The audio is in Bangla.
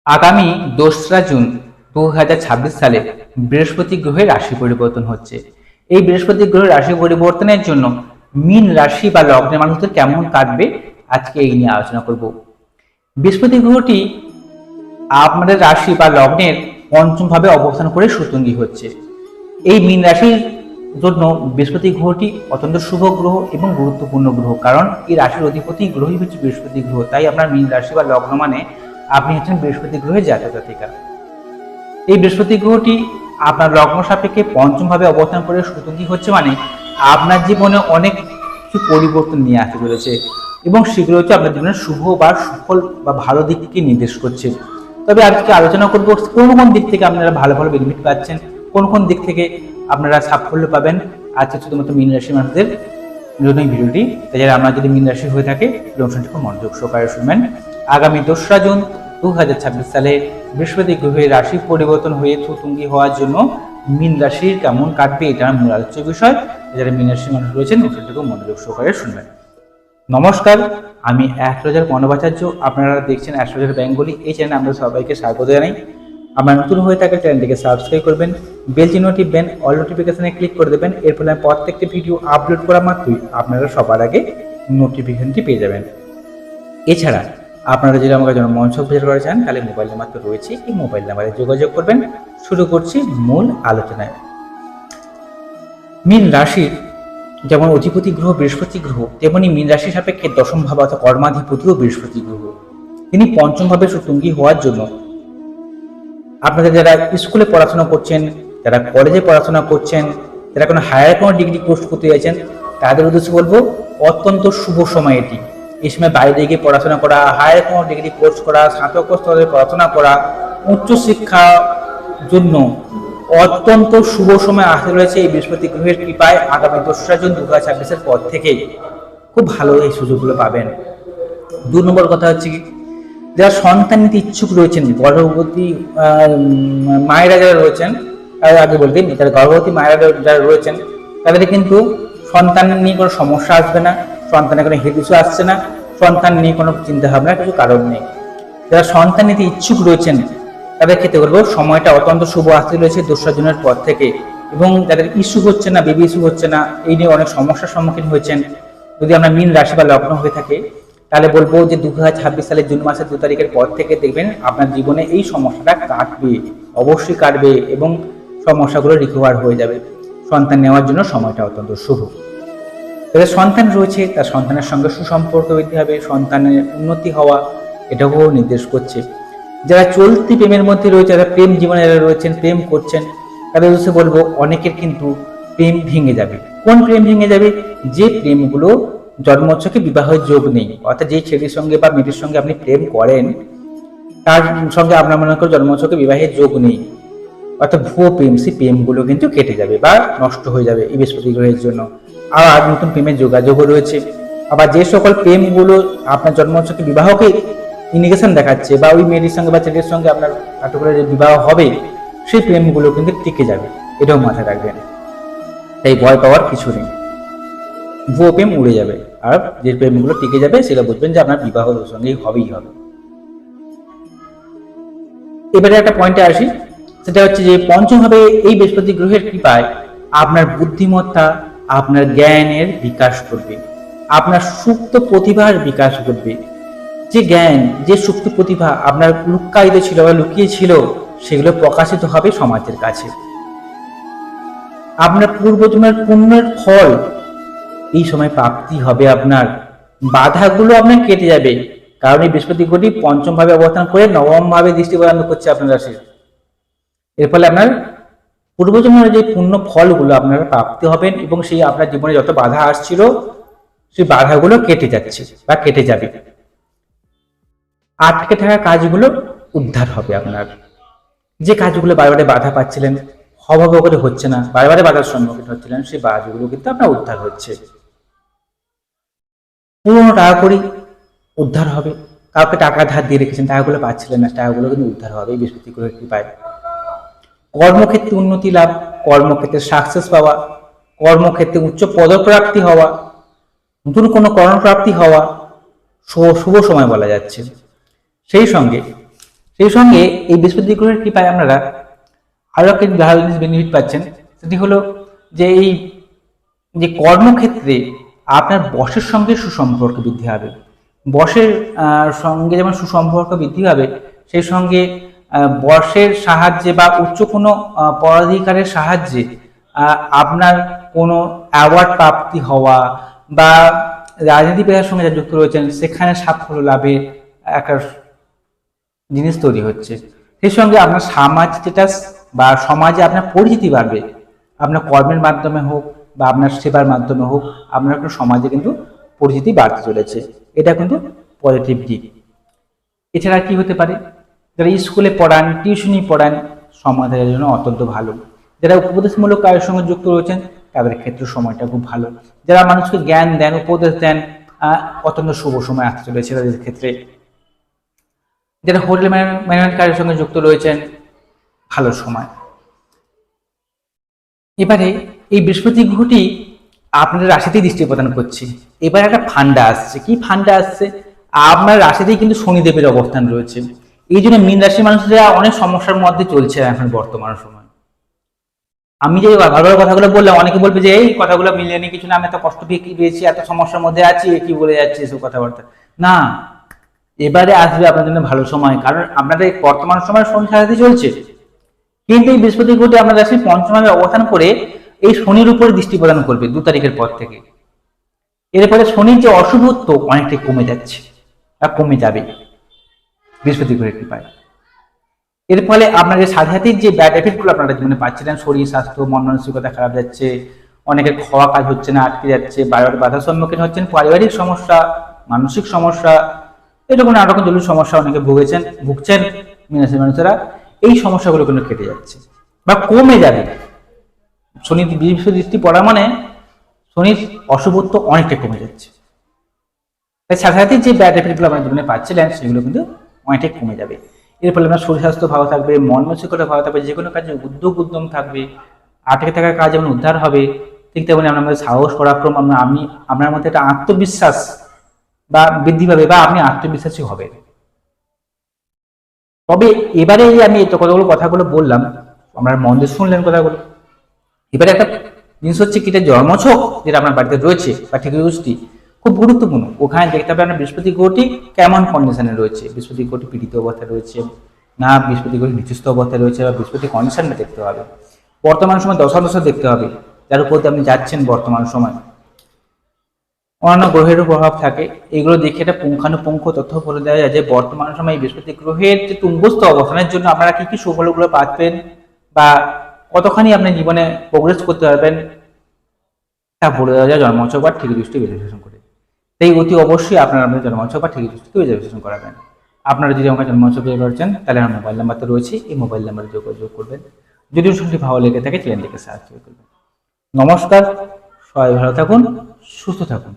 আগামী 2রা জুন 2026 সালে বৃহস্পতি গ্রহের রাশি পরিবর্তন হচ্ছে। এই বৃহস্পতি গ্রহের রাশি পরিবর্তনের জন্য মীন রাশি বা লগ্নের মানুষদের কেমন কাটবে আজকে এই নিয়ে আলোচনা করব। বৃহস্পতি গ্রহটি আপনাদের রাশি বা লগ্নের পঞ্চম ভাবে অবস্থান করে সুতুঙ্গী হচ্ছে। এই মীন রাশির জন্য বৃহস্পতি গ্রহটি অত্যন্ত শুভ গ্রহ এবং গুরুত্বপূর্ণ গ্রহ, কারণ এই রাশির অধিপতি গ্রহই হচ্ছে বৃহস্পতি গ্রহ। তাই আপনার মীন রাশি বা লগ্ন মানে আপনি হচ্ছেন বৃহস্পতি গ্রহের জাতক জাতিকা। এই বৃহস্পতি গ্রহটি আপনার লগ্ন সাপেক্ষে পঞ্চম ভাবে অবস্থান করে সুতুঙ্গী হচ্ছে মানে আপনার জীবনে অনেক কিছু পরিবর্তন নিয়ে আসতে চলেছে এবং সেগুলো হচ্ছে আপনার জীবনের শুভ বা সুফল বা ভালো দিককে নির্দেশ করছে। তবে আজকে আলোচনা করব কোন কোন দিক থেকে আপনারা ভালো ভালো বেনিফিট পাচ্ছেন, কোন কোন দিক থেকে আপনারা সাফল্য পাবেন। আজকে শুধুমাত্র মীন রাশির মানুষদের জন্য এই ভিডিওটি। তাই যারা আপনার যদি মীন রাশি হয়ে থাকে অনুষ্ঠানটি খুব মনোযোগ সহকারে শুনবেন। আগামী 2রা জুন 2026 সালে বৃহস্পতি গ্রহের রাশি পরিবর্তন হয়ে সুতুঙ্গী হওয়ার জন্য মীন রাশির কেমন কাটবে এটা মূল আলোচ্য বিষয়। যারা মীন রাশির মানুষ রয়েছেন অনুষ্ঠানটি খুব মনোযোগ সহকারে শুনবেন। নমস্কার, আমি অ্যাস্ট্রোলজার প্রণবাচার্য। আপনারা দেখছেন অ্যাস্ট্রোলজার বেঙ্গলি। এই চ্যানেলে আমরা সবাইকে স্বাগত জানাই। আপনারা নতুন হয়ে থাকলে চ্যানেলটিকে সাবস্ক্রাইব করবেন, বেল চিহ্ন টিপবেন, অল নোটিফিকেশনে ক্লিক করে দেবেন। এর ফলে প্রত্যেকটি ভিডিও আপলোড করা মাত্রই আপনারা সবার আগে নোটিফিকেশনটি পেয়ে যাবেন। এছাড়া আপনারা যদি আমাকে জনমঞ্চ ভিজিট করা চান তাহলে মোবাইল নাম্বার তো রয়েছে, এই মোবাইল নাম্বারে যোগাযোগ করবেন। শুরু করছি মূল আলোচনায়। মীন রাশির যেমন অধিপতি গ্রহ বৃহস্পতি গ্রহ, তেমনি মীন রাশির সাপেক্ষে দশম ভাব অর্থাৎ কর্মাধিপতিও বৃহস্পতি গ্রহ। তিনি পঞ্চম ভাবে সুতুঙ্গী হওয়ার জন্য আপনাদের যারা স্কুলে পড়াশোনা করছেন, যারা কলেজে পড়াশোনা করছেন, যারা কোনো হায়ার কোনো ডিগ্রি কোর্স করতে চাইছেন, তাদের উদ্দেশ্যে বলবো অত্যন্ত শুভ সময় এটি। এই সময় বাইরে গিয়ে পড়াশোনা করা, হায়ার কোনো ডিগ্রি কোর্স করা, স্নাতক স্তরে পড়াশোনা করা, উচ্চশিক্ষার জন্য অত্যন্ত শুভ সময় আসতে রয়েছে। এই বৃহস্পতি গ্রহের কৃপায় আগামী 2রা জুন 2026 পর থেকেই খুব ভালো এই সুযোগগুলো পাবেন। 2 নম্বর কথা হচ্ছে কি, যারা সন্তান নিতে ইচ্ছুক রয়েছেন, গর্ভবতী মায়েরা যারা রয়েছেন, আগে বলতে যারা গর্ভবতী মায়েরা যারা রয়েছেন তাদের কিন্তু সন্তান নিয়ে কোনো সমস্যা আসবে না, সন্তানের কোনো হেলথ ইস্যু আসছে না, সন্তান নিয়ে কোনো চিন্তা ভাবনার কিছু কারণ নেই। যারা সন্তান নিতে ইচ্ছুক রয়েছেন তাদের ক্ষেত্রে বলবো সময়টা অত্যন্ত শুভ আসতে রয়েছে 2রা জুনের পর থেকে। এবং যাদের ইস্যু হচ্ছে না, বেবি ইস্যু হচ্ছে না, এই নিয়ে অনেক সমস্যার সম্মুখীন হয়েছেন, যদি আমরা মীন রাশি বা লগ্ন হয়ে থাকে তাহলে বলবো যে 2026 সালের জুন মাসের 2 তারিখের পর থেকে দেখবেন আপনার জীবনে এই সমস্যাটা কাটবে, অবশ্যই কাটবে এবং সমস্যাগুলো রিকভার হয়ে যাবে। সন্তান নেওয়ার জন্য সময়টা অত্যন্ত শুভ। যাদের সন্তান রয়েছে তার সন্তানের সঙ্গে সুসম্পর্ক বৃদ্ধি হবে, সন্তানের উন্নতি হওয়া এটাও নির্দেশ করছে। যারা চলতি প্রেমের মধ্যে রয়েছে, যারা প্রেম জীবনে যারা রয়েছেন, প্রেম করছেন, তাদের উদ্দেশ্যে বলবো অনেকের কিন্তু প্রেম ভেঙে যাবে। কোন প্রেম ভেঙে যাবে? যে প্রেমগুলো জন্মছকে বিবাহের যোগ নেই, অর্থাৎ যে ছেলের সঙ্গে বা মেয়েটির সঙ্গে আপনি প্রেম করেন তার সঙ্গে আপনার মনে করেন জন্মছকে বিবাহের যোগ নেই, অর্থাৎ ভুয়ো প্রেম, সেই প্রেমগুলো কিন্তু কেটে যাবে বা নষ্ট হয়ে যাবে এই বৃহস্পতি গ্রহের জন্য। আর নতুন প্রেমের যোগাযোগও রয়েছে। আবার যে সকল প্রেমগুলো আপনার জন্মছকে বিবাহকে ইন্ডিকেশন দেখাচ্ছে বা ওই মেয়েটির সঙ্গে বা ছেলের সঙ্গে আপনার পার্টিকুলার যে বিবাহ হবে সেই প্রেমগুলো কিন্তু টিকে যাবে, এটাও মাথায় রাখবেন। তাই ভয় পাওয়ার কিছু নেই, ভুয়ো প্রেম উড়ে যাবে। আর যে প্রেমগুলো টিকে যাবে সেটা বুঝবেন যে আপনার বিবাহ ওর সঙ্গেই হবেই হবে। এবারে একটা পয়েন্টে আসি, সেটা হচ্ছে যে পঞ্চম ভাবে এই বৃহস্পতি গ্রহের কৃপায় আপনার বুদ্ধিমত্তা, আপনার জ্ঞানের বিকাশ করবে, আপনার সুপ্ত প্রতিভার বিকাশ করবে। যে জ্ঞান, যে সুপ্ত প্রতিভা আপনার লুক্কায়িত ছিল বা লুকিয়ে ছিল সেগুলো প্রকাশিত হবে সমাজের কাছে। আপনার পূর্বজন্মের পুণ্যের ফল এই সময় প্রাপ্তি হবে। আপনার বাধাগুলো আপনার কেটে যাবে, কারণ এই বৃহস্পতি গ্রহটি পঞ্চম ভাবে অবস্থান করে নবম ভাবে দৃষ্টি প্রদান করছে আপনার রাশির। এর ফলে আপনার পূর্বজন্মের যে পুণ্য ফলগুলো আপনারা প্রাপ্তি হবেন এবং সেই আপনার জীবনে যত বাধা আসছিল সেই বাধাগুলো কেটে যাচ্ছে বা কেটে যাবে। আটকে থাকা কাজগুলো উদ্ধার হবে। আপনার যে কাজগুলো বারবারে বাধা পাচ্ছিলেন, হবহব করে হচ্ছে না, বারবারে বাধার সম্মুখীন হচ্ছিলেন, সেই বাধাগুলো কিন্তু আপনার উদ্ধার হচ্ছে। পুরোনো টাকা করি উদ্ধার হবে। কাউকে টাকা ধার দিয়ে রেখেছেন, টাকাগুলো পাচ্ছিলেন না, টাকাগুলো কিন্তু উদ্ধার হবে এই বৃহস্পতি গ্রহের কৃপায়। কর্মক্ষেত্রে উন্নতি লাভ, কর্মক্ষেত্রে সাকসেস পাওয়া, কর্মক্ষেত্রে উচ্চ পদপ্রাপ্তি হওয়া, নতুন কোনো কর্মপ্রাপ্তি হওয়া শুভ সময় বলা যাচ্ছে। সেই সঙ্গে সেই সঙ্গে এই বৃহস্পতি গ্রহের কৃপায় আপনারা আরো একটা ভালো জিনিস বেনিফিট পাচ্ছেন, সেটি হলো যে এই যে কর্মক্ষেত্রে আপনার বসের সঙ্গে সুসম্পর্ক বৃদ্ধি হবে। বসের সঙ্গে যেমন সুসম্পর্ক বৃদ্ধি হবে, সেই সঙ্গে বসের সাহায্যে বা উচ্চ কোনো পদাধিকারের সাহায্যে আপনার কোনো অ্যাওয়ার্ড প্রাপ্তি হওয়া বা রাজনীতি পেশার সঙ্গে যারা যুক্ত রয়েছেন সেখানে সাফল্য লাভের একটা জিনিস তৈরি হচ্ছে। সেই সঙ্গে আপনার সমাজ স্ট্যাটাস বা সমাজে আপনার পরিচিতি বাড়বে, আপনার কর্মের মাধ্যমে হোক বা আপনার সেবার মাধ্যমে হোক, আপনার একটা সমাজে কিন্তু পরিচিতি বাড়তে চলেছে। এটা কিন্তু পজিটিভ দিক। এছাড়া কি হতে পারে, যারা স্কুলে পড়ান, টিউশনি পড়ান, সমাজের জন্য অত্যন্ত ভালো। যারা উপদেশমূলক কাজের সঙ্গে যুক্ত রয়েছেন তাদের ক্ষেত্রে সময়টা খুব ভালো। যারা মানুষকে জ্ঞান দেন, উপদেশ দেন, অত্যন্ত শুভ সময় আসতে চলেছে তাদের ক্ষেত্রে। যারা হোটেল ম্যানেজমেন্ট কাজের সঙ্গে যুক্ত রয়েছেন, ভালো সময়। এবারে এই বৃহস্পতি গ্রহটি আপনাদের রাশিতেই দৃষ্টি প্রদান করছে। এবার একটা ফান্ডা আসছে। কি ফান্ডা আসছে? আপনার রাশিতেই কিন্তু শনিদেবের অবস্থান রয়েছে। এই জন্য মীন রাশির মানুষরা অনেক সমস্যার মধ্যে চলছে এখন বর্তমান সময়। আমি যে ভালো কথাগুলো বললাম, অনেকে বলবে যে এই কথাগুলো মিলিয়ে নিয়ে কিছু না, আমি এত কষ্ট পেয়েছি, এত সমস্যার মধ্যে আছি, কি বলে যাচ্ছে এসব কথাবার্তা। না, এবারে আসবে আপনার জন্য ভালো সময়, কারণ আপনাদের বর্তমান সময় শনি সারাতে চলছে, কিন্তু এই বৃহস্পতি গ্রহটি আপনার রাশির পঞ্চমভাবে অবস্থান করে এই শনির উপরে দৃষ্টি প্রদান করবে 2 তারিখের পর থেকে। এরপরে শনির যে অশুভত্ব অনেকটাই কমে যাচ্ছে বা কমে যাবে বৃহস্পতি গ্রহের কৃপায়। এর ফলে আপনার যে সাংঘাতিক যে ব্যাড এফেক্টগুলো আপনারা জীবনে পাচ্ছিলেন, শরীর স্বাস্থ্য মন মানসিকতা খারাপ যাচ্ছে, অনেকের খাওয়া কাজ হচ্ছে না, আটকে যাচ্ছে, বাধার সম্মুখীন হচ্ছেন, পারিবারিক সমস্যা, মানসিক সমস্যা, এরকম নানা রকম জরুরি সমস্যা অনেকে ভুগছেন মীন রাশির মানুষেরা, এই সমস্যাগুলো কিন্তু কেটে যাচ্ছে বা কমে যাবে। শনি বৃহস্পতি দৃষ্টি পড়া মানে শনির অশুভত্ব অনেকটা কমে যাচ্ছে। তাই সাংঘাতিক যে ব্যাড এফেক্টগুলো আপনার জীবনে পাচ্ছিলেন সেগুলো কিন্তু অনেকটাই কমে যাবে। এর ফলে আপনার শরীর স্বাস্থ্য ভালো থাকবে, মন মানসিকতা ভালো থাকবে, যে কোনো কাজে উদ্যম থাকবে, আটকে থাকা কাজ যেমন উদ্ধার হবে, ঠিক তেমনি আপনার মধ্যে সাহস পরাক্রম, আপনার মধ্যে একটা আত্মবিশ্বাস বা বৃদ্ধি পাবে বা আপনি আত্মবিশ্বাসী হবেন। তবে এবারে আমি এই কথাগুলো বললাম, আপনার মন দিয়ে শুনলেন কথাগুলো। এবারে একটা জিনিস হচ্ছে কি, জন্মছক যেটা আপনার বাড়িতে রয়েছে বা ঠিক গোষ্ঠী খুব গুরুত্বপূর্ণ। ওখানে দেখতে হবে আপনার বৃহস্পতি গ্রহটি কেমন কন্ডিশনে রয়েছে, বৃহস্পতি গ্রহটি পীড়িত অবস্থায় রয়েছে না বৃহস্পতি গ্রহটি নিচস্থ অবস্থায় রয়েছে, বা বৃহস্পতি কন্ডিশনটা দেখতে হবে। বর্তমান সময় দশা দেখতে হবে যার উপর আপনি যাচ্ছেন বর্তমান সময়। অন্যান্য গ্রহেরও প্রভাব থাকে, এগুলো দেখে একটা পুঙ্খানুপুঙ্খ তথ্য বলে দেওয়া যায় যে বর্তমান সময় বৃহস্পতি গ্রহের যে তুঙ্গস্থ অবস্থানের জন্য আপনারা কি কি সুফলগুলো পাচ্ছেন বা কতখানি আপনি জীবনে প্রোগ্রেস করতে পারবেন তা বলে দেওয়া যায় জন্মছক বা ঠিক দৃষ্টি বিশ্লেষণ করে। তাই অতি অবশ্যই আপনারা আপনাদের জন্মছক বা ঠিক দৃষ্টি বিশ্লেষণ করাবেন। আপনারা যদি আমাকে জন্মছক বের করছেন তাহলে আমার মোবাইল নাম্বারটা রয়েছে, এই মোবাইল নাম্বারে যোগাযোগ করবেন। যদি বিষয়টি ভালো লেগে থাকে চ্যানেলটিকে সাবস্ক্রাইব করবেন। নমস্কার, সবাই ভালো থাকুন, সুস্থ থাকুন।